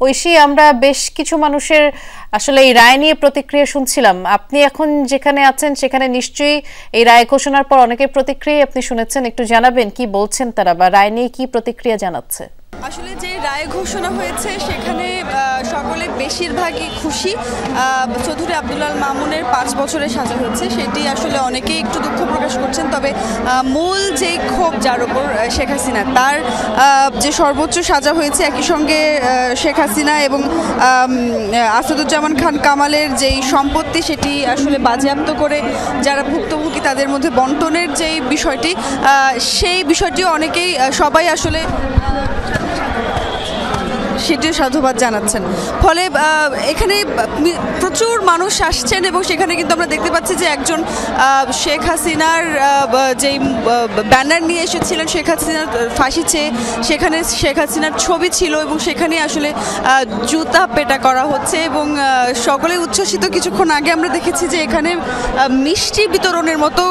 ঐশী, আমরা বেশ কিছু মানুষের আসলে এই রায় নিয়ে প্রতিক্রিয়া শুনছিলাম। আপনি এখন যেখানে আছেন সেখানে নিশ্চয়ই এই রায় ঘোষণার পর অনেকের প্রতিক্রিয়া আপনি শুনেছেন, একটু জানাবেন কি বলছেন তারা বা রায় নিয়ে কি প্রতিক্রিয়া জানাচ্ছে? আসলে যে রায় ঘোষণা হয়েছে সেখানে সকলে বেশিরভাগই খুশি। চৌধুরী আব্দুল আল মামুনের 5 বছরের সাজা হয়েছে, সেটি আসলে অনেকেই একটু দুঃখ প্রকাশ করছেন। তবে মূল যে ক্ষোভ যার ওপর শেখ হাসিনা, তার যে সর্বোচ্চ সাজা হয়েছে, একই সঙ্গে শেখ হাসিনা এবং আসাদুজ্জামান খান কামালের যেই সম্পত্তি সেটি আসলে বাজেয়াপ্ত করে যারা ভুক্তভোগী তাদের মধ্যে বন্টনের যেই বিষয়টি, সেই বিষয়টিও অনেকেই সবাই আসলে সেটিও সাধুবাদ জানাচ্ছেন। ফলে এখানে প্রচুর মানুষ আসছেন এবং সেখানে কিন্তু আমরা দেখতে পাচ্ছি যে একজন শেখ হাসিনার যেই ব্যানার নিয়ে এসেছিলেন, শেখ হাসিনার ফাঁসি চেয়ে, সেখানে শেখ হাসিনার ছবি ছিল এবং সেখানে আসলে জুতা পেটা করা হচ্ছে এবং সকলে উচ্ছ্বসিত। কিছুক্ষণ আগে আমরা দেখেছি যে এখানে মিষ্টি বিতরণের মতো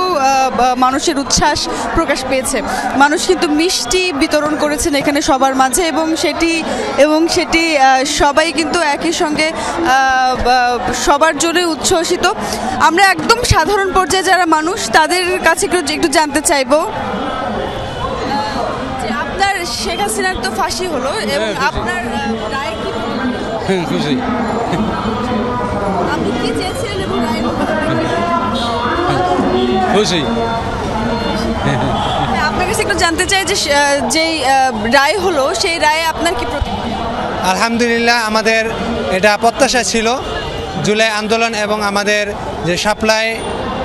মানুষের উচ্ছ্বাস প্রকাশ পেয়েছে। মানুষ কিন্তু মিষ্টি বিতরণ করেছেন এখানে সবার মাঝে এবং সেটি সবাই কিন্তু একই সঙ্গে সবার জন্য উচ্ছ্বসিত। আমরা একদম সাধারণ পর্যায়ে যারা মানুষ তাদের কাছে একটু জানতে চাইবো যে আপনার শেখ হাসিনার তো ফাঁসি হলো এবং আপনার রায় কি খুশি? আপনি কি চেয়েছিলেন এবং রায় খুশি? আপনার কাছে একটু জানতে চাই যে যেই রায় হলো সেই রায়ে আপনার কি প্রতিক্রিয়া? আলহামদুলিল্লাহ, আমাদের এটা প্রত্যাশা ছিল। জুলাই আন্দোলন এবং আমাদের যে সাপ্লাই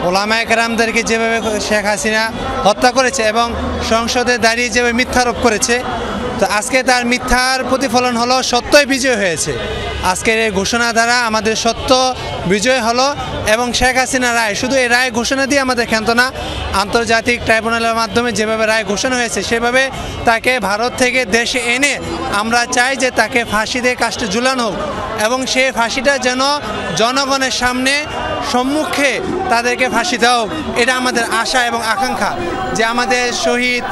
ওলামায়ে কেরামদেরকে যেভাবে শেখ হাসিনা হত্যা করেছে এবং সংসদে দাঁড়িয়ে যেভাবে মিথ্যারোপ করেছে, তো আজকে তার মিথ্যার প্রতিফলন হলো সত্যই বিজয় হয়েছে। আজকের এই ঘোষণা দ্বারা আমাদের সত্য বিজয় হলো এবং শেখ হাসিনা রায়, শুধু এই রায় ঘোষণা দিয়ে আমাদের ক্ষান্ত না, আন্তর্জাতিক ট্রাইব্যুনালের মাধ্যমে যেভাবে রায় ঘোষণা হয়েছে সেভাবে তাকে ভারত থেকে দেশে এনে আমরা চাই যে তাকে ফাঁসি দিয়ে কাস্টে ঝুলানো হোক এবং সেই ফাঁসিটা যেন জনগণের সম্মুখে তাদেরকে ফাঁসি দেওয়া হোক। এটা আমাদের আশা এবং আকাঙ্ক্ষা যে আমাদের শহীদ